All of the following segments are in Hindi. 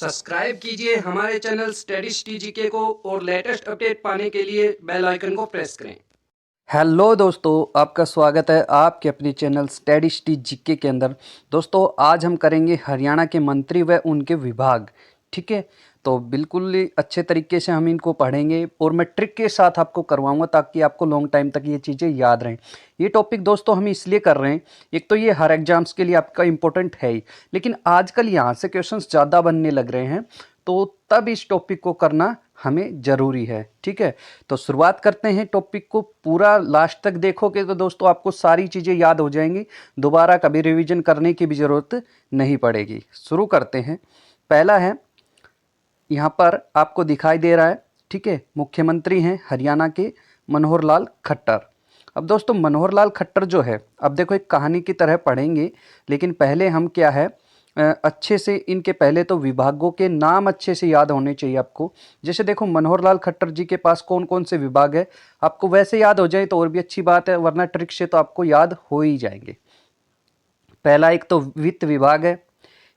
सब्सक्राइब कीजिए हमारे चैनल स्टडीज टीजीके को और लेटेस्ट अपडेट पाने के लिए बेल आइकन को प्रेस करें। हेलो दोस्तों, आपका स्वागत है आपके अपने चैनल स्टडीज टीजीके के अंदर। दोस्तों आज हम करेंगे हरियाणा के मंत्री व उनके विभाग। ठीक है, तो बिल्कुल ही अच्छे तरीके से हम इनको पढ़ेंगे और मैं ट्रिक के साथ आपको करवाऊंगा ताकि आपको लॉन्ग टाइम तक ये चीज़ें याद रहें। ये टॉपिक दोस्तों हम इसलिए कर रहे हैं, एक तो ये हर एग्जाम्स के लिए आपका इम्पोर्टेंट है ही, लेकिन आजकल यहाँ से क्वेश्चंस ज़्यादा बनने लग रहे हैं, तो तब इस टॉपिक को करना हमें ज़रूरी है। ठीक है, तो शुरुआत करते हैं। टॉपिक को पूरा लास्ट तक देखोगे तो दोस्तों आपको सारी चीज़ें याद हो जाएंगी, दोबारा कभी रिवीजन करने की भी ज़रूरत नहीं पड़ेगी। शुरू करते हैं। पहला है, यहाँ पर आपको दिखाई दे रहा है, ठीक है, मुख्यमंत्री हैं हरियाणा के मनोहर लाल खट्टर। अब दोस्तों मनोहर लाल खट्टर जो है, अब देखो एक कहानी की तरह पढ़ेंगे, लेकिन पहले हम क्या है अच्छे से इनके पहले तो विभागों के नाम अच्छे से याद होने चाहिए आपको। जैसे देखो मनोहर लाल खट्टर जी के पास कौन कौन से विभाग है, आपको वैसे याद हो जाए तो और भी अच्छी बात है, वरना ट्रिक से तो आपको याद हो ही जाएंगे। पहला एक तो वित्त विभाग है,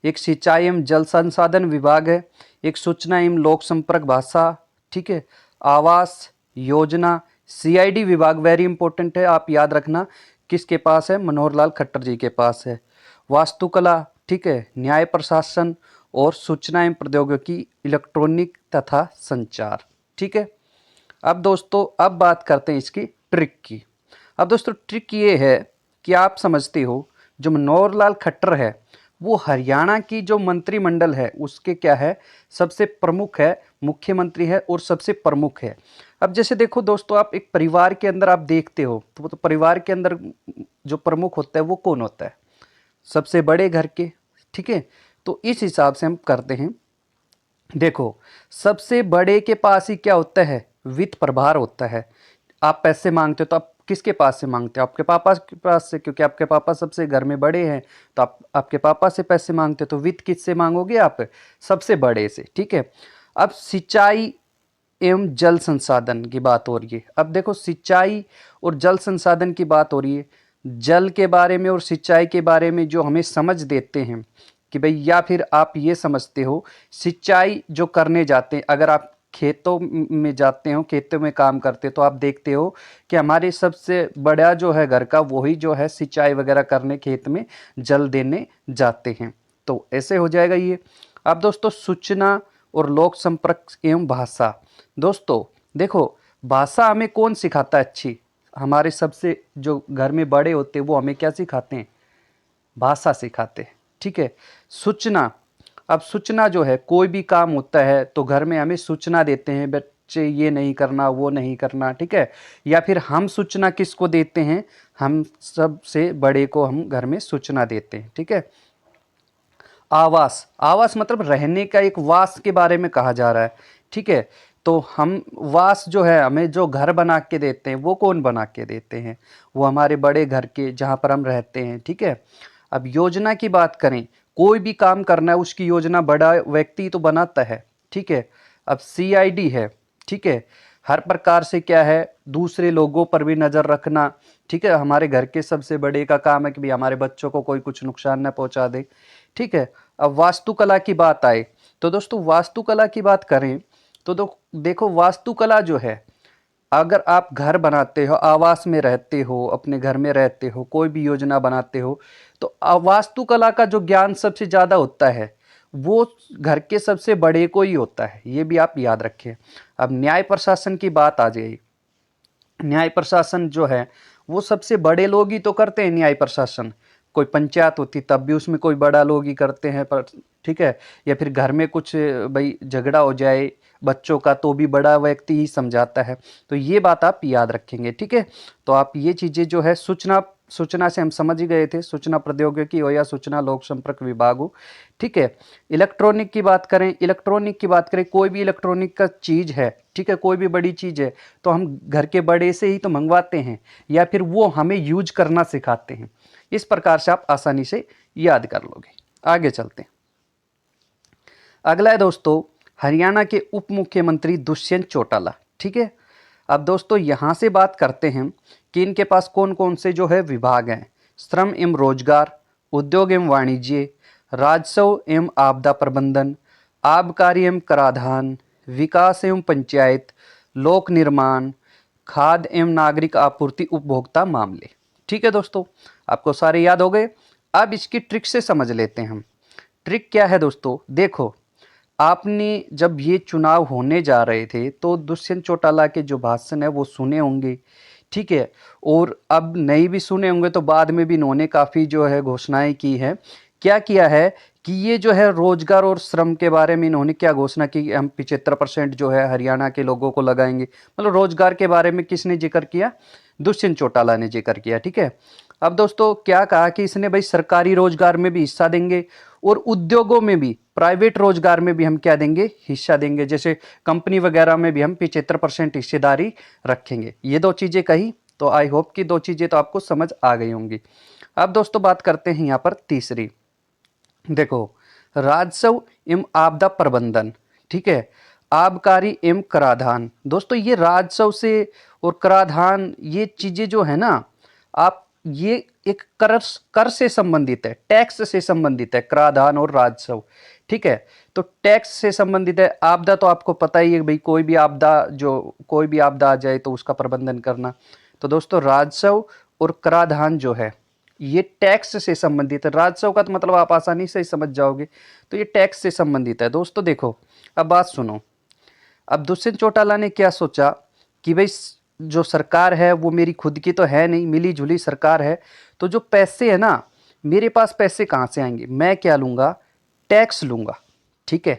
एक सिंचाई एवं जल संसाधन विभाग है, एक सूचना एवं लोक संपर्क भाषा, ठीक है, आवास योजना, सीआईडी विभाग वेरी इंपॉर्टेंट है, आप याद रखना किसके पास है, मनोहर लाल खट्टर जी के पास है। वास्तुकला, ठीक है, न्याय प्रशासन और सूचना एवं प्रौद्योगिकी, इलेक्ट्रॉनिक तथा संचार। ठीक है, अब दोस्तों अब बात करते हैं इसकी ट्रिक की। अब दोस्तों ट्रिक ये है कि आप समझते हो जो मनोहर लाल खट्टर है वो हरियाणा की जो मंत्रिमंडल है उसके क्या है, सबसे प्रमुख है, मुख्यमंत्री है और सबसे प्रमुख है। अब जैसे देखो दोस्तों, आप एक परिवार के अंदर आप देखते हो तो वो तो परिवार के अंदर जो प्रमुख होता है वो कौन होता है, सबसे बड़े घर के। ठीक है, तो इस हिसाब से हम करते हैं। देखो सबसे बड़े के पास ही क्या होता है, वित्त प्रभार होता है। आप पैसे मांगते हो तो आप किसके पास से मांगते हो, आपके पापा के पास से, क्योंकि आपके पापा सबसे घर में बड़े हैं, तो आप आपके पापा से पैसे मांगते हो, तो वित्त किससे मांगोगे आप, सबसे बड़े से। ठीक है, अब सिंचाई एवं जल संसाधन की बात हो रही है। अब देखो सिंचाई और जल संसाधन की बात हो रही है, जल के बारे में और सिंचाई के बारे में जो हमें समझ देते हैं कि भाई, या फिर आप ये समझते हो सिंचाई जो करने जाते हैं, अगर आप खेतों में जाते हो, खेतों में काम करते हो, तो आप देखते हो कि हमारे सबसे बड़ा जो है घर का वही जो है सिंचाई वगैरह करने खेत में जल देने जाते हैं, तो ऐसे हो जाएगा ये। अब दोस्तों सूचना और लोक संपर्क एवं भाषा। दोस्तों देखो भाषा हमें कौन सिखाता है अच्छी, हमारे सबसे जो घर में बड़े होते हैं वो हमें क्या सिखाते हैं, भाषा सिखाते हैं। ठीक है, सूचना, अब सूचना जो है कोई भी काम होता है तो घर में हमें सूचना देते हैं, बच्चे ये नहीं करना वो नहीं करना। ठीक है, या फिर हम सूचना किसको देते हैं, हम सबसे बड़े को हम घर में सूचना देते हैं। ठीक है, आवास, आवास मतलब रहने का एक वास के बारे में कहा जा रहा है। ठीक है, तो हम वास जो है हमें जो घर बना के देते हैं वो कौन बना के देते हैं, वो हमारे बड़े घर के जहाँ पर हम रहते हैं। ठीक है, अब योजना की बात करें, कोई भी काम करना है उसकी योजना बड़ा व्यक्ति तो बनाता है। ठीक है, अब सीआईडी है, ठीक है, हर प्रकार से क्या है, दूसरे लोगों पर भी नज़र रखना। ठीक है, हमारे घर के सबसे बड़े का काम है कि भी हमारे बच्चों को कोई कुछ नुकसान न पहुंचा दे। ठीक है, अब वास्तुकला की बात आए तो दोस्तों वास्तुकला की बात करें तो देखो वास्तुकला जो है, अगर आप घर बनाते हो, आवास में रहते हो, अपने घर में रहते हो, कोई भी योजना बनाते हो, तो वास्तुकला का जो ज्ञान सबसे ज़्यादा होता है वो घर के सबसे बड़े को ही होता है, ये भी आप याद रखें। अब न्याय प्रशासन की बात आ जाएगी, न्याय प्रशासन जो है वो सबसे बड़े लोग ही तो करते हैं न्याय प्रशासन, कोई पंचायत होती तब भी उसमें कोई बड़ा लोग ही करते हैं पर। ठीक है, या फिर घर में कुछ भाई झगड़ा हो जाए बच्चों का तो भी बड़ा व्यक्ति ही समझाता है, तो ये बात आप याद रखेंगे। ठीक है, तो आप ये चीज़ें जो है सूचना, सूचना से हम समझ ही गए थे, सूचना प्रौद्योगिकी हो या सूचना लोक संपर्क विभाग हो। ठीक है, इलेक्ट्रॉनिक की बात करें, इलेक्ट्रॉनिक की बात करें, कोई भी इलेक्ट्रॉनिक का चीज़ है, ठीक है, कोई भी बड़ी चीज़ है तो हम घर के बड़े से ही तो मंगवाते हैं या फिर वो हमें यूज करना सिखाते हैं। इस प्रकार से आप आसानी से याद कर लोगे। आगे चलते हैं। अगला है दोस्तों हरियाणा के उप मुख्यमंत्री दुष्यंत चौटाला। ठीक है, अब दोस्तों यहाँ से बात करते हैं कि इनके पास कौन कौन से जो है विभाग हैं, श्रम एवं रोजगार, उद्योग एवं वाणिज्य, राजस्व एवं आपदा प्रबंधन, आबकारी एवं कराधान, विकास एवं पंचायत, लोक निर्माण, खाद्य एवं नागरिक आपूर्ति, उपभोक्ता मामले। ठीक है दोस्तों, आपको सारे याद हो गए। अब इसकी ट्रिक से समझ लेते हैं हम। ट्रिक क्या है दोस्तों, देखो आपने जब ये चुनाव होने जा रहे थे तो दुष्यंत चौटाला के जो भाषण है वो सुने होंगे, ठीक है। और अब नहीं भी सुने होंगे तो बाद में भी इन्होंने काफ़ी जो है घोषणाएं की है। क्या किया है कि ये जो है रोजगार और श्रम के बारे में इन्होंने क्या घोषणा की, हम 75% जो है हरियाणा के लोगों को लगाएंगे। मतलब रोजगार के बारे में किसने जिक्र किया, दुष्यंत चौटाला ने जिक्र किया, ठीक है। अब दोस्तों क्या कहा कि इसने भाई सरकारी रोजगार में भी हिस्सा देंगे और उद्योगों में भी, प्राइवेट रोजगार में भी हम क्या देंगे, हिस्सा देंगे। जैसे कंपनी वगैरह में भी हम 75% हिस्सेदारी रखेंगे। ये दो चीजें कही, तो आई होप कि दो चीजें तो आपको समझ आ गई होंगी। अब दोस्तों बात करते हैं यहाँ पर तीसरी। देखो, राजस्व एवं आपदा प्रबंधन, ठीक है, आबकारी एवं कराधान। दोस्तों ये राजस्व से और कराधान ये चीजें जो है ना, आप ये एक कर से संबंधित है, टैक्स से संबंधित है, कराधान और राजस्व, ठीक है। तो टैक्स से संबंधित है। आपदा तो आपको पता ही है भाई, कोई भी आपदा आ जाए तो उसका प्रबंधन करना। तो दोस्तों राजस्व और कराधान जो है ये टैक्स से संबंधित है। राजस्व का तो मतलब आप आसानी से ही समझ जाओगे, तो ये टैक्स से संबंधित है। दोस्तों देखो, अब बात सुनो। अब दुष्यंत चौटाला ने क्या सोचा कि भाई जो सरकार है वो मेरी खुद की तो है नहीं, मिली जुली सरकार है, तो जो पैसे है ना, मेरे पास पैसे कहाँ से आएंगे, मैं क्या लूँगा, टैक्स लूँगा, ठीक है।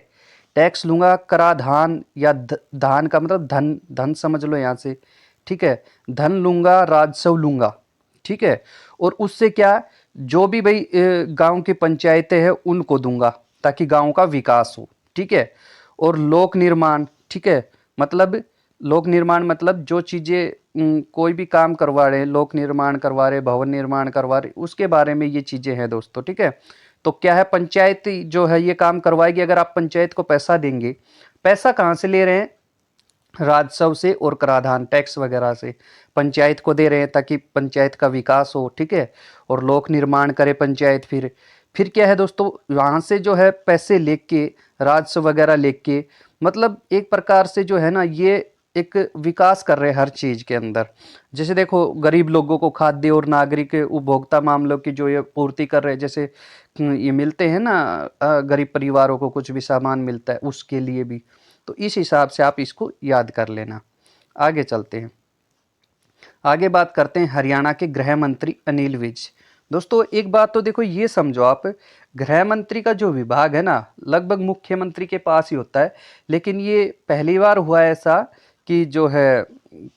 टैक्स लूँगा, कराधान या धान का मतलब धन, धन समझ लो यहाँ से, ठीक है। धन लूँगा, राजस्व लूँगा, ठीक है। और उससे क्या, जो भी भाई गांव की पंचायतें हैं उनको दूंगा ताकि गांव का विकास हो, ठीक है। और लोक निर्माण, ठीक है, मतलब लोक निर्माण मतलब जो चीज़ें कोई भी काम करवा रहे हैं, लोक निर्माण करवा रहे, भवन निर्माण करवा रहे, उसके बारे में ये चीज़ें हैं दोस्तों, ठीक है। तो क्या है, पंचायत जो है ये काम करवाएगी। अगर आप पंचायत को पैसा देंगे, पैसा कहाँ से ले रहे हैं, राजस्व से और कराधान, टैक्स वगैरह से पंचायत को दे रहे हैं ताकि पंचायत का विकास हो, ठीक है। और लोक निर्माण करे पंचायत। फिर क्या है दोस्तों, वहाँ से जो है पैसे लेके, राजस्व वगैरह लेके, मतलब एक प्रकार से जो है ना ये एक विकास कर रहे हैं हर चीज़ के अंदर। जैसे देखो, गरीब लोगों को खाद्य और नागरिक उपभोक्ता मामलों की जो ये पूर्ति कर रहे हैं, जैसे ये मिलते हैं ना, गरीब परिवारों को कुछ भी सामान मिलता है उसके लिए भी। तो इस हिसाब से आप इसको याद कर लेना। आगे चलते हैं, आगे बात करते हैं हरियाणा के गृह मंत्री अनिल विज। दोस्तों एक बात तो देखो, ये समझो आप, गृह मंत्री का जो विभाग है ना लगभग मुख्यमंत्री के पास ही होता है। लेकिन ये पहली बार हुआ है ऐसा कि जो है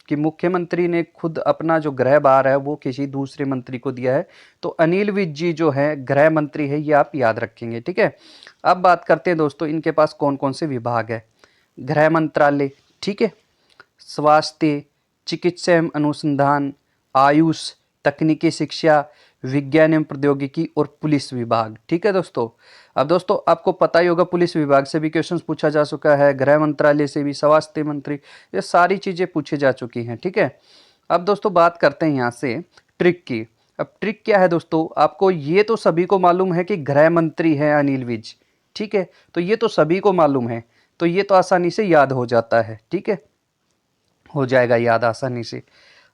कि मुख्यमंत्री ने खुद अपना जो गृह भार है वो किसी दूसरे मंत्री को दिया है। तो अनिल विज जी जो है गृह मंत्री है, ये आप याद रखेंगे, ठीक है। अब बात करते हैं दोस्तों, इनके पास कौन कौन से विभाग है। गृह मंत्रालय, ठीक है, स्वास्थ्य, चिकित्सा एवं अनुसंधान, आयुष, तकनीकी शिक्षा, विज्ञान एवं प्रौद्योगिकी और पुलिस विभाग, ठीक है दोस्तों। अब दोस्तों आपको पता ही होगा, पुलिस विभाग से भी क्वेश्चंस पूछा जा चुका है, गृह मंत्रालय से भी, स्वास्थ्य मंत्री, ये सारी चीज़ें पूछी जा चुकी हैं, ठीक है। अब दोस्तों बात करते हैं यहाँ से ट्रिक की। अब ट्रिक क्या है दोस्तों, आपको ये तो सभी को मालूम है कि गृह मंत्री है अनिल विज, ठीक है। तो ये तो सभी को मालूम है, तो ये तो आसानी से याद हो जाता है, ठीक है, हो जाएगा याद आसानी से।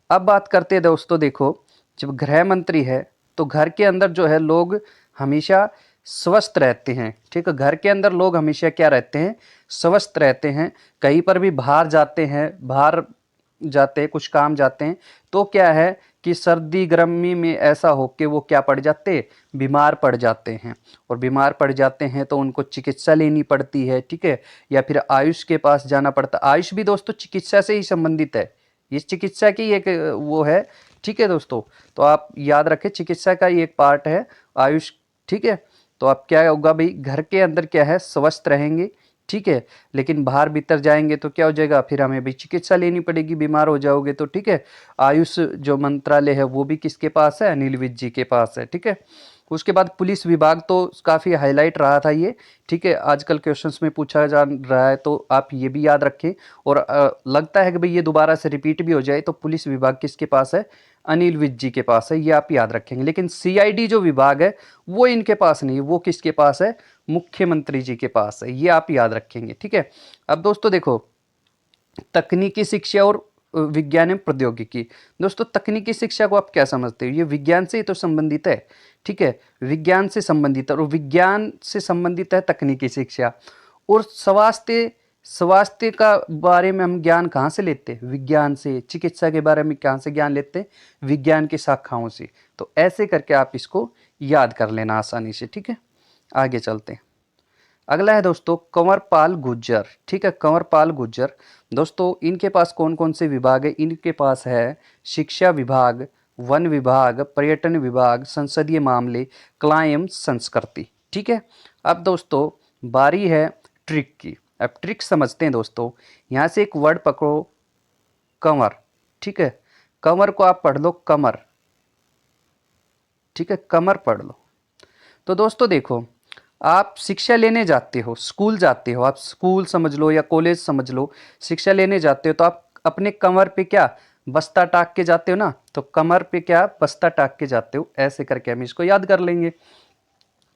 अब बात करते हैं दोस्तों, देखो जब गृह मंत्री है तो घर के अंदर जो है लोग हमेशा स्वस्थ रहते हैं, ठीक है। घर के अंदर लोग हमेशा क्या रहते हैं, स्वस्थ रहते हैं। कहीं पर भी बाहर जाते हैं, कुछ काम जाते हैं, तो क्या है कि सर्दी गर्मी में ऐसा हो कि वो क्या पड़ जाते, बीमार पड़ जाते हैं। और बीमार पड़ जाते हैं तो उनको चिकित्सा लेनी पड़ती है, ठीक है, या फिर आयुष के पास जाना पड़ता है। आयुष भी दोस्तों चिकित्सा से ही संबंधित है, इस चिकित्सा की एक वो है, ठीक है दोस्तों। तो आप याद रखें, चिकित्सा का ही एक पार्ट है आयुष, ठीक है। तो आप क्या होगा भाई, घर के अंदर क्या है, स्वस्थ रहेंगे, ठीक है। लेकिन बाहर भीतर जाएंगे तो क्या हो जाएगा, फिर हमें भी चिकित्सा लेनी पड़ेगी, बीमार हो जाओगे तो, ठीक है। आयुष जो मंत्रालय है वो भी किसके पास है, अनिल विज जी के पास है, ठीक है। उसके बाद पुलिस विभाग तो काफ़ी हाईलाइट रहा था ये, ठीक है, आजकल क्वेश्चंस में पूछा जा रहा है, तो आप ये भी याद रखें। और लगता है कि भाई ये दोबारा से रिपीट भी हो जाए, तो पुलिस विभाग किसके पास है? अनिल विज जी के पास है, ये आप याद रखेंगे। लेकिन सीआईडी जो विभाग है वो इनके पास नहीं है, वो किसके पास है? मुख्यमंत्री जी के पास है, ये आप याद रखेंगे, ठीक है। अब दोस्तों देखो, तकनीकी शिक्षा और विज्ञान एवं प्रौद्योगिकी। दोस्तों तकनीकी शिक्षा को आप क्या समझते हो? ये विज्ञान से ही तो संबंधित है, ठीक है, विज्ञान से संबंधित है, और विज्ञान से संबंधित है तकनीकी शिक्षा। और स्वास्थ्य, स्वास्थ्य का बारे में हम ज्ञान कहाँ से लेते हैं? विज्ञान से। चिकित्सा के बारे में कहाँ से ज्ञान लेते हैं? विज्ञान की शाखाओं से। तो ऐसे करके आप इसको याद कर लेना आसानी से, ठीक है। आगे चलते हैं। अगला है दोस्तों कंवरपाल गुर्जर, ठीक है, कंवरपाल गुर्जर। दोस्तों इनके पास कौन कौन से विभाग है? इनके पास है शिक्षा विभाग, वन विभाग, पर्यटन विभाग, संसदीय मामले, कला एवं संस्कृति, ठीक है। अब दोस्तों बारी है ट्रिक की। अब ट्रिक समझते हैं दोस्तों। यहाँ से एक वर्ड पकड़ो, कंवर, ठीक है, कंवर को आप पढ़ लो कमर, ठीक है, कमर पढ़ लो। तो दोस्तों देखो, आप शिक्षा लेने जाते हो, स्कूल जाते हो, आप स्कूल समझ लो या कॉलेज समझ लो, शिक्षा लेने जाते हो, तो आप अपने कमर पे क्या बस्ता टाक के जाते हो ना? तो कमर पे क्या बस्ता टाक के जाते हो, ऐसे करके हम इसको याद कर लेंगे,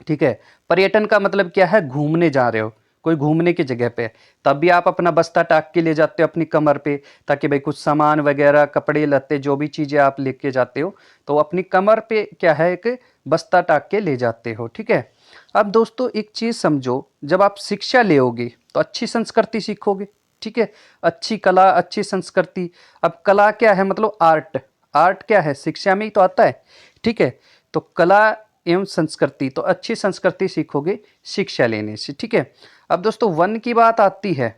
ठीक है। पर्यटन का मतलब क्या है? घूमने जा रहे हो, कोई घूमने की जगह पे, तब भी आप अपना बस्ता टाक के ले जाते हो अपनी कमर पे, ताकि भाई कुछ सामान वगैरह, कपड़े लत्ते, जो भी चीज़ें आप लेके जाते हो, तो अपनी कमर पे क्या है? एक बस्ता टाक के ले जाते हो, ठीक है। अब दोस्तों एक चीज़ समझो, जब आप शिक्षा लेोगे तो अच्छी संस्कृति सीखोगे, ठीक है, अच्छी कला, अच्छी संस्कृति। अब कला क्या है? मतलब आर्ट। आर्ट क्या है? शिक्षा में ही तो आता है, ठीक है। तो कला एवं संस्कृति, तो अच्छी संस्कृति सीखोगे शिक्षा लेने से, ठीक है। अब दोस्तों वन की बात आती है,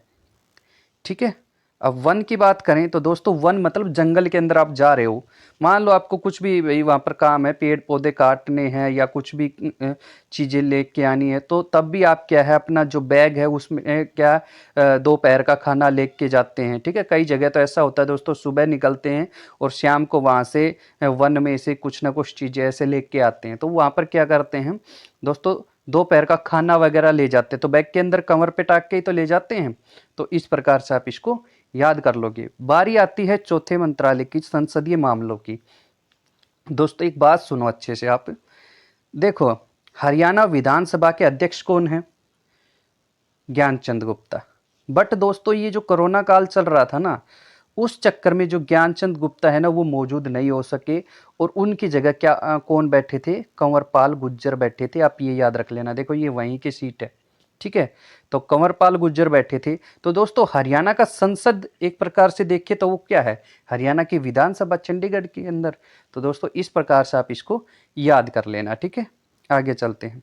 ठीक है। अब वन की बात करें तो दोस्तों वन मतलब जंगल के अंदर आप जा रहे हो, मान लो आपको कुछ भी भाई वहाँ पर काम है, पेड़ पौधे काटने हैं या कुछ भी चीज़ें लेके आनी है, तो तब भी आप क्या है अपना जो बैग है उसमें क्या दोपहर का खाना लेके जाते हैं, ठीक है। कई जगह तो ऐसा होता है दोस्तों, सुबह निकलते हैं और शाम को वहाँ से वन में से कुछ ना कुछ चीज़ें ऐसे लेके आते हैं, तो वहाँ पर क्या करते हैं दोस्तों? दोपहर का खाना वगैरह ले जाते हैं, तो बैग के अंदर कमर पे टाक के ही तो ले जाते हैं। तो इस प्रकार से आप इसको याद कर लोगे। बारी आती है चौथे मंत्रालय की, संसदीय मामलों की। दोस्तों एक बात सुनो अच्छे से आप, देखो हरियाणा विधानसभा के अध्यक्ष कौन है? ज्ञानचंद गुप्ता। बट दोस्तों ये जो कोरोना काल चल रहा था ना, उस चक्कर में जो ज्ञानचंद गुप्ता है ना, वो मौजूद नहीं हो सके, और उनकी जगह क्या कौन बैठे थे? कंवरपाल गुर्जर बैठे थे, आप ये याद रख लेना। देखो ये वहीं की सीट है, ठीक है, तो कंवरपाल गुर्जर बैठे थे। तो दोस्तों हरियाणा का संसद एक प्रकार से देखें तो वो क्या है? हरियाणा की विधानसभा, चंडीगढ़ के अंदर। तो दोस्तों इस प्रकार से आप इसको याद कर लेना, ठीक है। आगे चलते हैं।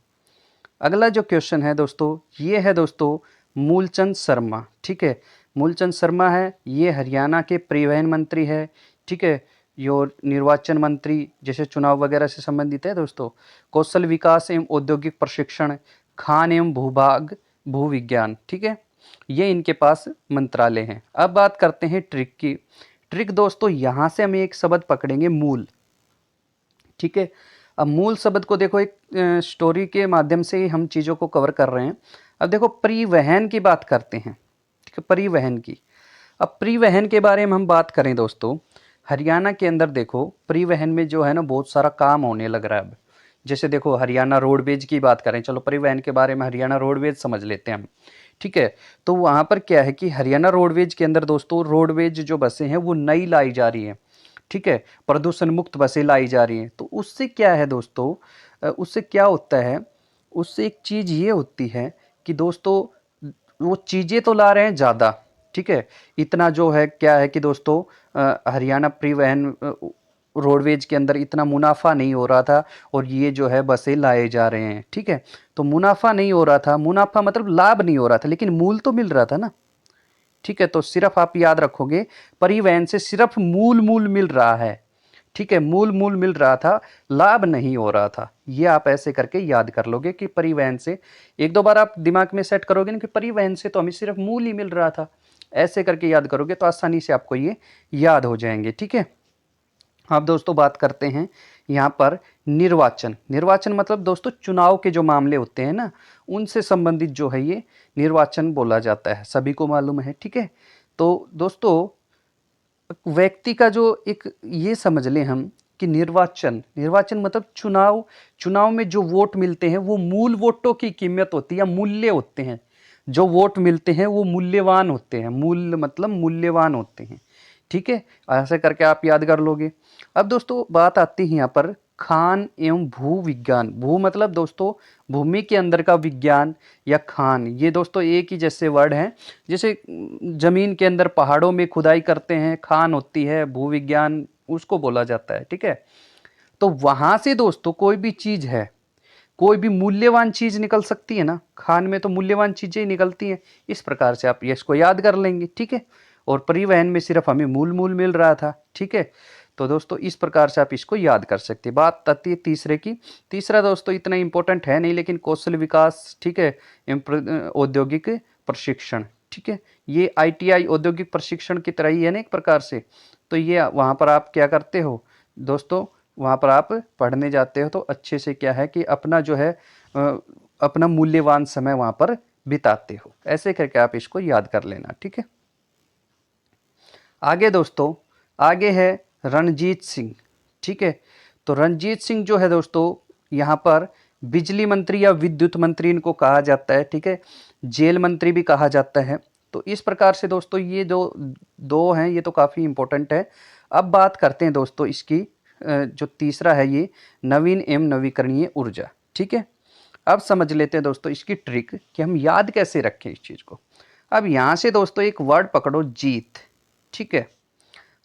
अगला जो क्वेश्चन है दोस्तों, ये है दोस्तों मूलचंद शर्मा, ठीक है। मूलचंद शर्मा है, ये हरियाणा के परिवहन मंत्री है, ठीक है। यो निर्वाचन मंत्री, जैसे चुनाव वगैरह से संबंधित है दोस्तों। कौशल विकास एवं औद्योगिक प्रशिक्षण, खान एवं भूभाग, भूविज्ञान, ठीक है, ये इनके पास मंत्रालय हैं। अब बात करते हैं ट्रिक की। ट्रिक दोस्तों यहाँ से हम एक शब्द पकड़ेंगे, मूल, ठीक है। अब मूल शब्द को देखो, एक स्टोरी के माध्यम से ही हम चीज़ों को कवर कर रहे हैं। अब देखो परिवहन की बात करते हैं, ठीक है, परिवहन की। अब परिवहन के बारे में हम बात करें दोस्तों, हरियाणा के अंदर देखो परिवहन में जो है ना बहुत सारा काम होने लग रहा है अब। जैसे देखो हरियाणा रोडवेज की बात करें, चलो परिवहन के बारे में हरियाणा रोडवेज समझ लेते हैं हम, ठीक है। तो वहाँ पर क्या है कि हरियाणा रोडवेज के अंदर दोस्तों रोडवेज जो बसें हैं वो नई लाई जा रही हैं, ठीक है, प्रदूषण मुक्त बसें लाई जा रही हैं। तो उससे क्या है दोस्तों, उससे क्या होता है? उससे एक चीज़ ये होती है कि दोस्तों वो चीज़ें तो ला रहे हैं ज़्यादा, ठीक है, इतना जो है क्या है कि दोस्तों हरियाणा परिवहन रोडवेज के अंदर इतना मुनाफा नहीं हो रहा था, और ये जो है बसें लाए जा रहे हैं, ठीक है। तो मुनाफा नहीं हो रहा था, मुनाफा मतलब लाभ नहीं हो रहा था, लेकिन मूल तो मिल रहा था ना, ठीक है। तो सिर्फ आप याद रखोगे परिवहन से सिर्फ मूल मूल मिल रहा है, ठीक है, मूल मूल मिल रहा था, लाभ नहीं हो रहा था। ये आप ऐसे करके याद कर लोगे कि परिवहन से, एक दो बार आप दिमाग में सेट करोगे ना कि परिवहन से तो हमें सिर्फ मूल ही मिल रहा था, ऐसे करके याद करोगे तो आसानी से आपको ये याद हो जाएंगे, ठीक है। अब दोस्तों बात करते हैं यहाँ पर निर्वाचन, निर्वाचन मतलब दोस्तों चुनाव के जो मामले होते हैं ना, उनसे संबंधित जो है ये निर्वाचन बोला जाता है, सभी को मालूम है, ठीक है। तो दोस्तों व्यक्ति का जो एक ये समझ लें हम कि निर्वाचन, निर्वाचन मतलब चुनाव, चुनाव में जो वोट मिलते हैं वो मूल वोटों की कीमत होती है या मूल्य होते हैं, जो वोट मिलते हैं वो मूल्यवान होते हैं, मूल्य मतलब मूल्यवान होते हैं, ठीक है। ऐसे करके आप याद कर लोगे। अब दोस्तों बात आती है यहाँ पर खान एवं भू विज्ञान। भू मतलब दोस्तों भूमि के अंदर का विज्ञान या खान, ये दोस्तों एक ही जैसे वर्ड हैं। जैसे जमीन के अंदर पहाड़ों में खुदाई करते हैं, खान होती है, भू विज्ञान उसको बोला जाता है, ठीक है। तो वहां से दोस्तों कोई भी चीज है, कोई भी मूल्यवान चीज निकल सकती है ना, खान में तो मूल्यवान चीजें ही निकलती हैं। इस प्रकार से आप इसको याद कर लेंगे, ठीक है। और परिवहन में सिर्फ हमें मूल मूल मिल रहा था, ठीक है। तो दोस्तों इस प्रकार से आप इसको याद कर सकते हैं। बात आती है तीसरे की। तीसरा दोस्तों इतना इंपॉर्टेंट है नहीं, लेकिन कौशल विकास, ठीक है, औद्योगिक प्रशिक्षण, ठीक है। ये ITI औद्योगिक प्रशिक्षण की तरह ही है ना एक प्रकार से। तो ये वहाँ पर आप क्या करते हो दोस्तों, वहाँ पर आप पढ़ने जाते हो तो अच्छे से क्या है कि अपना जो है अपना मूल्यवान समय वहाँ पर बिताते हो। ऐसे करके आप इसको याद कर लेना, ठीक है। आगे दोस्तों, आगे है रणजीत सिंह, ठीक है। तो रणजीत सिंह जो है दोस्तों यहाँ पर बिजली मंत्री या विद्युत मंत्री इनको कहा जाता है, ठीक है। जेल मंत्री भी कहा जाता है। तो इस प्रकार से दोस्तों ये जो दो हैं ये तो काफ़ी इंपॉर्टेंट है। अब बात करते हैं दोस्तों इसकी जो तीसरा है ये नवीन एवं नवीकरणीय ऊर्जा, ठीक है। अब समझ लेते हैं दोस्तों इसकी ट्रिक कि हम याद कैसे रखें इस चीज़ को। अब यहाँ से दोस्तों एक वर्ड पकड़ो जीत, ठीक है।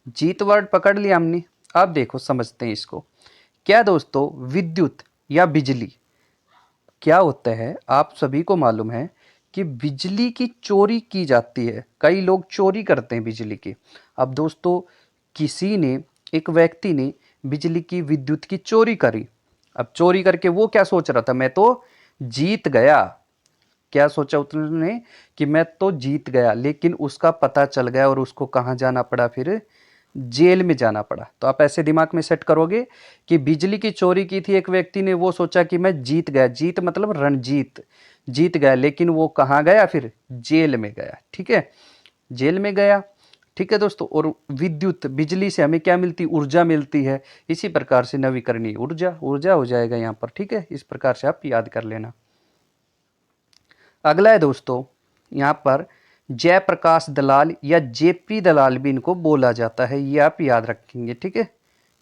जीत वर्ड पकड़ लिया हमने। अब देखो समझते हैं इसको। क्या दोस्तों विद्युत या बिजली क्या होता है, आप सभी को मालूम है कि बिजली की चोरी की जाती है, कई लोग चोरी करते हैं बिजली की। अब दोस्तों किसी ने, एक व्यक्ति ने बिजली की विद्युत की चोरी करी। अब चोरी करके वो क्या सोच रहा था, मैं तो जीत गया। क्या सोचा उसने कि मैं तो जीत गया, लेकिन उसका पता चल गया और उसको कहाँ जाना पड़ा, फिर जेल में जाना पड़ा। तो आप ऐसे दिमाग में सेट करोगे कि बिजली की चोरी की थी एक व्यक्ति ने, वो सोचा कि मैं जीत गया, जीत मतलब रणजीत, जीत गया, लेकिन वो कहाँ गया, फिर जेल में गया, ठीक है, जेल में गया, ठीक है दोस्तों। और विद्युत, बिजली से हमें क्या मिलती, ऊर्जा मिलती है। इसी प्रकार से नवीकरणीय ऊर्जा, ऊर्जा हो जाएगा यहाँ पर, ठीक है। इस प्रकार से आप याद कर लेना। अगला है दोस्तों यहाँ पर जयप्रकाश दलाल या JP दलाल भी इनको बोला जाता है, ये आप याद रखेंगे, ठीक है।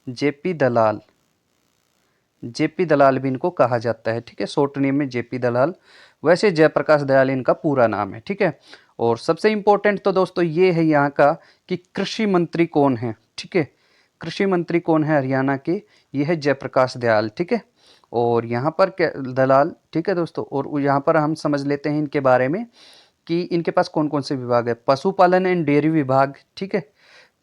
JP दलाल, JP दलाल भी इनको कहा जाता है, ठीक है, शॉर्ट नेम में JP दलाल। वैसे जयप्रकाश दलाल इनका पूरा नाम है, ठीक है। और सबसे इंपॉर्टेंट तो दोस्तों ये है यहाँ का कि कृषि मंत्री कौन है, ठीक है। कृषि मंत्री कौन है हरियाणा के, ये है जयप्रकाश दलाल, ठीक है। और यहाँ पर क्या दलाल, ठीक है दोस्तों। और यहाँ पर हम समझ लेते हैं इनके बारे में कि इनके पास कौन कौन से विभाग है। पशुपालन एंड डेयरी विभाग, ठीक है।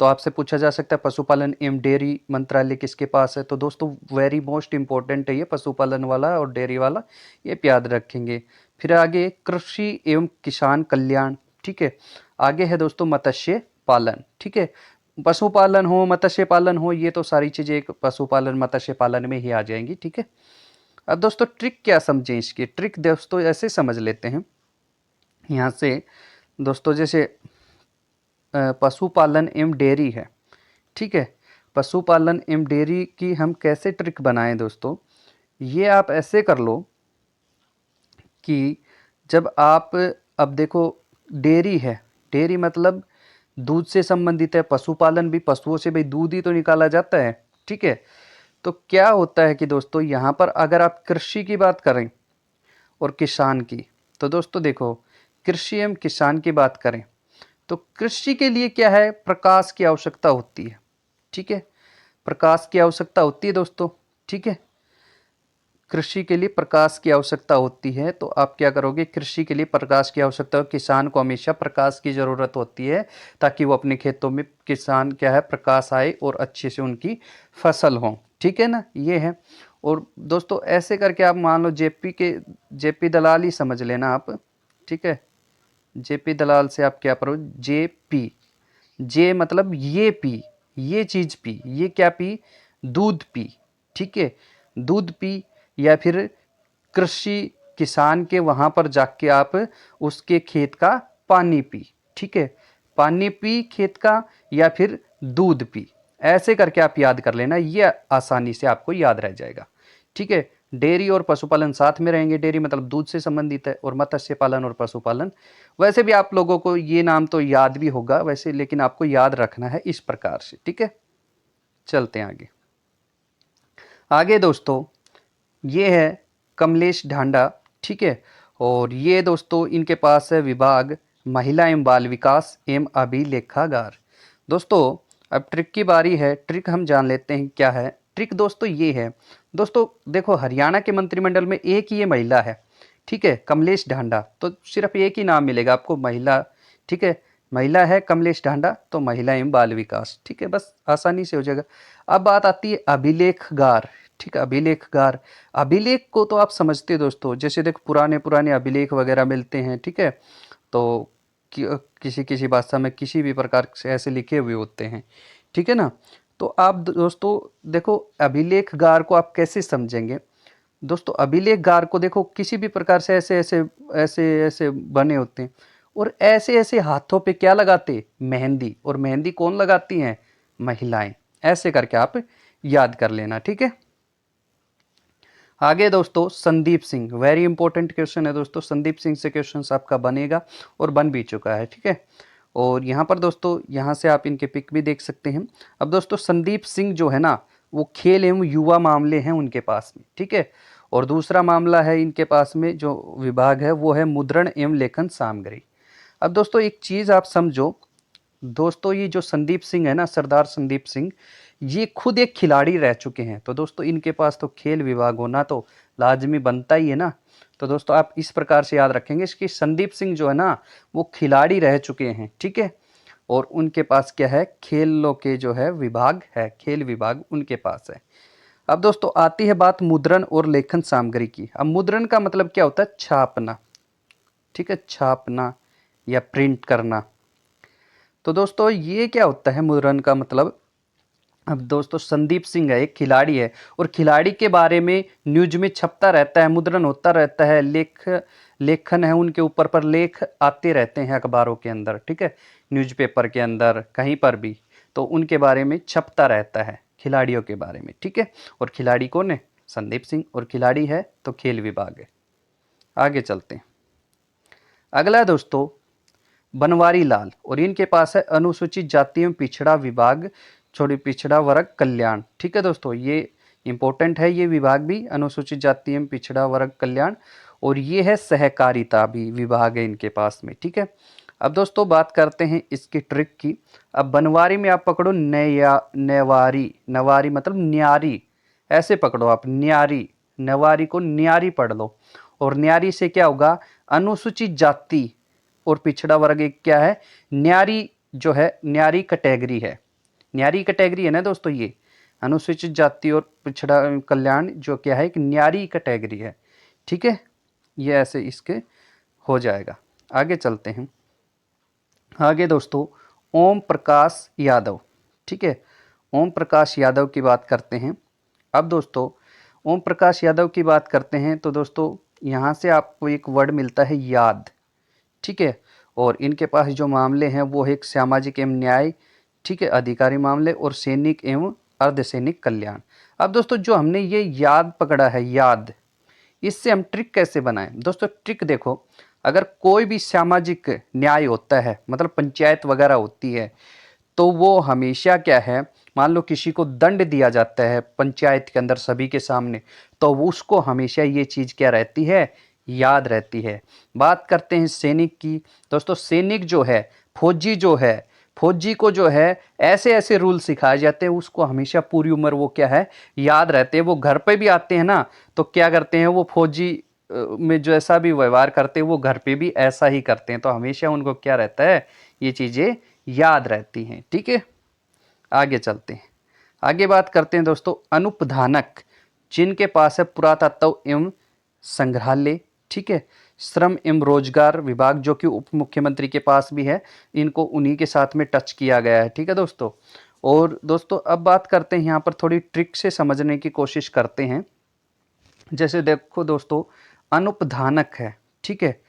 तो आपसे पूछा जा सकता है पशुपालन एवं डेयरी मंत्रालय किसके पास है, तो दोस्तों वेरी मोस्ट इंपॉर्टेंट है ये पशुपालन वाला और डेयरी वाला, ये याद रखेंगे। फिर आगे कृषि एवं किसान कल्याण, ठीक है। आगे है दोस्तों मत्स्य पालन, ठीक है। पशुपालन हो, मत्स्य पालन हो, ये तो सारी चीज़ें एक पशुपालन मत्स्य पालन में ही आ जाएंगी, ठीक है। अब दोस्तों ट्रिक क्या समझें इसकी, ट्रिक दोस्तों ऐसे समझ लेते हैं यहाँ से दोस्तों, जैसे पशुपालन एवं डेयरी है, ठीक है। पशुपालन एवं डेयरी की हम कैसे ट्रिक बनाएं दोस्तों, ये आप ऐसे कर लो कि जब आप, अब देखो डेयरी है, डेयरी मतलब दूध से संबंधित है, पशुपालन भी, पशुओं से भाई दूध ही तो निकाला जाता है, ठीक है। तो क्या होता है कि दोस्तों यहाँ पर अगर आप कृषि की बात करें और किसान की, तो दोस्तों देखो कृषि एवं किसान की बात करें तो कृषि के लिए क्या है, प्रकाश की आवश्यकता होती है, ठीक है। प्रकाश की आवश्यकता होती है दोस्तों, ठीक है। कृषि के लिए प्रकाश की आवश्यकता होती है, तो आप क्या करोगे, कृषि के लिए प्रकाश की आवश्यकता हो, किसान को हमेशा प्रकाश की ज़रूरत होती है ताकि वो अपने खेतों में, किसान क्या है, प्रकाश आए और अच्छे से उनकी फसल हो, ठीक है ना, ये है। और दोस्तों ऐसे करके आप मान लो JP दलाल ही समझ लेना आप, ठीक है। JP दलाल से आप क्या करो, JP, जे मतलब ये पी, ये चीज़ पी, ये क्या पी, दूध पी, ठीक है, दूध पी या फिर कृषि किसान के वहाँ पर जाके आप उसके खेत का पानी पी, ठीक है, पानी पी खेत का या फिर दूध पी, ऐसे करके आप याद कर लेना, ये आसानी से आपको याद रह जाएगा, ठीक है। डेयरी और पशुपालन साथ में रहेंगे, डेयरी मतलब दूध से संबंधित है, और मत्स्य पालन और पशुपालन, वैसे भी आप लोगों को ये नाम तो याद भी होगा वैसे, लेकिन आपको याद रखना है इस प्रकार से, ठीक है। चलते हैं आगे। आगे दोस्तों ये है कमलेश ढांडा, ठीक है, और ये दोस्तों इनके पास है विभाग महिला एवं बाल विकास एवं अभिलेखागार। दोस्तों अब ट्रिक की बारी है, ट्रिक हम जान लेते हैं क्या है। ट्रिक दोस्तों ये है, दोस्तों देखो हरियाणा के मंत्रिमंडल में एक ही ये महिला है, ठीक है, कमलेश ढांडा, तो सिर्फ एक ही नाम मिलेगा आपको महिला, ठीक है, महिला है कमलेश ढांडा, तो महिला एवं बाल विकास, ठीक है, बस आसानी से हो जाएगा। अब बात आती है अभिलेखगार, ठीक है, अभिलेखगार, अभिलेख को तो आप समझते हो दोस्तों, जैसे देखो पुराने पुराने अभिलेख वगैरह मिलते हैं, ठीक है, तो किसी किसी भाषा में किसी भी प्रकार से ऐसे लिखे हुए होते हैं, ठीक है ना। तो आप दोस्तों देखो अभिलेखगार को आप कैसे समझेंगे, दोस्तों अभिलेखगार को देखो किसी भी प्रकार से ऐसे ऐसे ऐसे ऐसे बने होते हैं, और ऐसे ऐसे हाथों पे क्या लगाते, मेहंदी, और मेहंदी कौन लगाती हैं, महिलाएं, ऐसे करके आप याद कर लेना, ठीक है। आगे दोस्तों Sandeep Singh, very important question है दोस्तों, संदीप सिंह से क्वेश्चन आपका बनेगा और बन भी चुका है, ठीक है। और यहाँ पर दोस्तों यहाँ से आप इनके पिक भी देख सकते हैं। अब दोस्तों संदीप सिंह जो है ना वो खेल एवं युवा मामले हैं उनके पास में, ठीक है, और दूसरा मामला है इनके पास में जो विभाग है वो है मुद्रण एवं लेखन सामग्री। अब दोस्तों एक चीज़ आप समझो दोस्तों, ये जो संदीप सिंह है ना, सरदार संदीप सिंह, ये खुद एक खिलाड़ी रह चुके हैं, तो दोस्तों इनके पास तो खेल विभाग होना तो लाजमी बनता ही है ना। तो दोस्तों आप इस प्रकार से याद रखेंगे कि संदीप सिंह जो है ना वो खिलाड़ी रह चुके हैं, ठीक है, और उनके पास क्या है, खेलों के जो है विभाग है, खेल विभाग उनके पास है। अब दोस्तों आती है बात मुद्रण और लेखन सामग्री की। अब मुद्रण का मतलब क्या होता है, छापना, ठीक है, छापना या प्रिंट करना। तो दोस्तों ये क्या होता है मुद्रण का मतलब, अब दोस्तों संदीप सिंह है, एक खिलाड़ी है, और खिलाड़ी के बारे में न्यूज में छपता रहता है, मुद्रण होता रहता है, लेखन है उनके ऊपर पर लेख आते रहते हैं अखबारों के अंदर, ठीक है, न्यूज़पेपर के अंदर कहीं पर भी, तो उनके बारे में छपता रहता है खिलाड़ियों के बारे में, ठीक है। और खिलाड़ी कौन है, संदीप सिंह, और खिलाड़ी है तो खेल विभाग है। आगे चलते हैं। अगला दोस्तों बनवारी लाल, और इनके पास है अनुसूचित जाति एवं पिछड़ा विभाग, छोटी पिछड़ा वर्ग कल्याण, ठीक है दोस्तों, ये इंपॉर्टेंट है ये विभाग भी, अनुसूचित जाति एवं पिछड़ा वर्ग कल्याण, और ये है सहकारिता भी विभाग है इनके पास में, ठीक है। अब दोस्तों बात करते हैं इसकी ट्रिक की। अब बनवारी में आप पकड़ो नेवारी, नवारी मतलब न्यारी, ऐसे पकड़ो आप न्यारी, नवारी को न्यारी पढ़ लो, और न्यारी से क्या होगा, अनुसूचित जाति और पिछड़ा वर्ग एक क्या है, न्यारी जो है, न्यारी कैटेगरी है, न्यारी कैटेगरी है ना दोस्तों, ये अनुसूचित जाति और पिछड़ा कल्याण जो क्या है, एक न्यारी कैटेगरी है, ठीक है, ये ऐसे इसके हो जाएगा। आगे चलते हैं। आगे दोस्तों ओम प्रकाश यादव, ठीक है, ओम प्रकाश यादव की बात करते हैं। अब दोस्तों ओम प्रकाश यादव की बात करते हैं तो दोस्तों यहाँ से आपको एक वर्ड मिलता है याद, ठीक है, और इनके पास जो मामले हैं वो एक सामाजिक एवं न्याय, ठीक है, अधिकारी मामले, और सैनिक एवं अर्धसैनिक कल्याण। अब दोस्तों जो हमने ये याद पकड़ा है, याद, इससे हम ट्रिक कैसे बनाएं दोस्तों, ट्रिक देखो, अगर कोई भी सामाजिक न्याय होता है मतलब पंचायत वगैरह होती है, तो वो हमेशा क्या है, मान लो किसी को दंड दिया जाता है पंचायत के अंदर सभी के सामने, तो उसको हमेशा ये चीज़ क्या रहती है, याद रहती है। बात करते हैं सैनिक की, दोस्तों सैनिक जो है, फौजी जो है, फौजी को जो है ऐसे ऐसे रूल सिखाए जाते हैं, उसको हमेशा पूरी उम्र वो क्या है, याद रहते हैं। वो घर पे भी आते हैं ना, तो क्या करते हैं वो फौजी में जो ऐसा भी व्यवहार करते हैं वो घर पे भी ऐसा ही करते हैं, तो हमेशा उनको क्या रहता है, ये चीज़ें याद रहती हैं, ठीक है। आगे चलते हैं। आगे बात करते हैं दोस्तों अनुपधानक, जिनके पास है पुरातत्व एवं संग्रहालय, ठीक है, श्रम एवं रोजगार विभाग जो कि उप मुख्यमंत्री के पास भी है, इनको उन्हीं के साथ में टच किया गया है, ठीक है दोस्तों। और दोस्तों अब बात करते हैं यहाँ पर थोड़ी ट्रिक से समझने की कोशिश करते हैं। जैसे देखो दोस्तों, अनुपधानक है, ठीक है,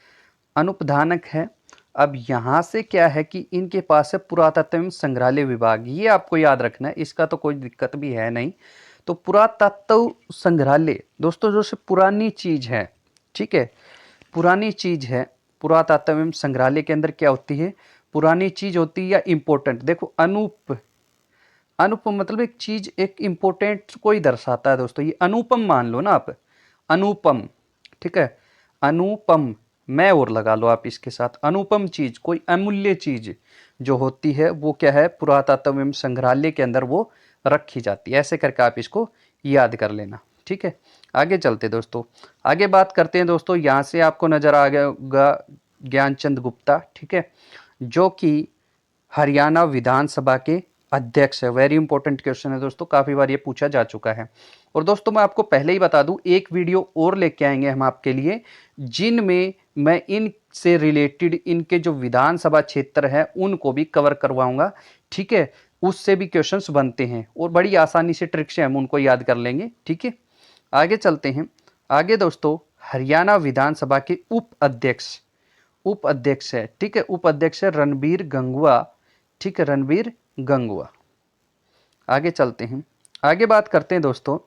अनुपधानक है। अब यहाँ से क्या है कि इनके पास है पुरातत्व एवं संग्रहालय विभाग, ये आपको याद रखना है, इसका तो कोई दिक्कत भी है नहीं। तो पुरातत्व संग्रहालय दोस्तों जो से पुरानी चीज है, ठीक है, पुरानी चीज है। पुरातत्व एवं संग्रहालय के अंदर क्या होती है, पुरानी चीज होती है या इम्पोर्टेंट। देखो अनुप मतलब एक चीज, एक इम्पोर्टेंट को ही दर्शाता है दोस्तों। ये अनुपम मान लो ना आप, अनुपम, ठीक है, अनुपम, मैं और लगा लो आप इसके साथ। अनुपम चीज, कोई अमूल्य चीज जो होती है वो क्या है, पुरातत्व एवं संग्रहालय के अंदर वो रखी जाती है। ऐसे करके आप इसको याद कर लेना, ठीक है। आगे चलते दोस्तों, आगे बात करते हैं दोस्तों। यहाँ से आपको नजर आ गया होगा ज्ञानचंद गुप्ता, ठीक है, जो कि हरियाणा विधानसभा के अध्यक्ष है। वेरी इंपॉर्टेंट क्वेश्चन है दोस्तों, काफी बार ये पूछा जा चुका है। और दोस्तों मैं आपको पहले ही बता दूं, एक वीडियो और लेके आएंगे हम आपके लिए, जिनमें मैं इनसे रिलेटेड इनके जो विधानसभा क्षेत्र है उनको भी कवर करवाऊंगा, ठीक है। उससे भी क्वेश्चंस बनते हैं और बड़ी आसानी से ट्रिक से हम उनको याद कर लेंगे, ठीक है। आगे चलते हैं। आगे दोस्तों, हरियाणा विधानसभा के उप अध्यक्ष है, ठीक है, उप अध्यक्ष है रणबीर गंगवा, ठीक है, रणबीर गंगवा। आगे चलते हैं, आगे बात करते हैं दोस्तों।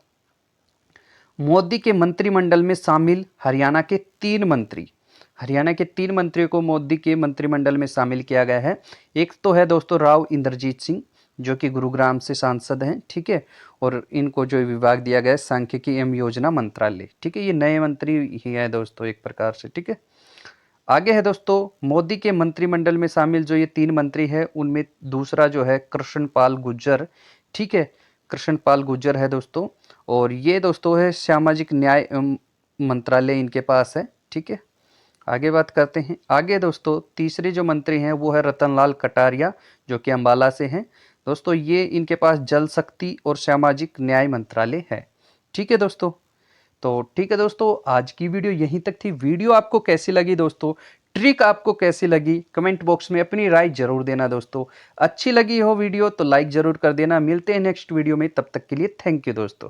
मोदी के मंत्रिमंडल में शामिल हरियाणा के 3 मंत्री, हरियाणा के 3 मंत्रियों को मोदी के मंत्रिमंडल में शामिल किया गया है। एक तो है दोस्तों राव इंद्रजीत सिंह, जो कि गुरुग्राम से सांसद हैं, ठीक है, और इनको जो विभाग दिया गया है सांख्यिकी एवं योजना मंत्रालय, ठीक है, ये नए मंत्री ही है दोस्तों एक प्रकार से, ठीक है। आगे है दोस्तों, मोदी के मंत्रिमंडल में शामिल जो ये 3 मंत्री है उनमें दूसरा जो है कृष्णपाल गुर्जर, ठीक है, कृष्णपाल गुर्जर है दोस्तों। और ये दोस्तों है सामाजिक न्याय एवं मंत्रालय इनके पास है, ठीक है। आगे बात करते हैं। आगे दोस्तों तीसरे जो मंत्री हैं वो है रतनलाल कटारिया, जो कि अंबाला से हैं दोस्तों। ये इनके पास जल शक्ति और सामाजिक न्याय मंत्रालय है, ठीक है दोस्तों। तो ठीक है दोस्तों, आज की वीडियो यहीं तक थी। वीडियो आपको कैसी लगी दोस्तों, ट्रिक आपको कैसी लगी, कमेंट बॉक्स में अपनी राय जरूर देना दोस्तों। अच्छी लगी हो वीडियो तो लाइक जरूर कर देना। मिलते हैं नेक्स्ट वीडियो में, तब तक के लिए थैंक यू दोस्तों।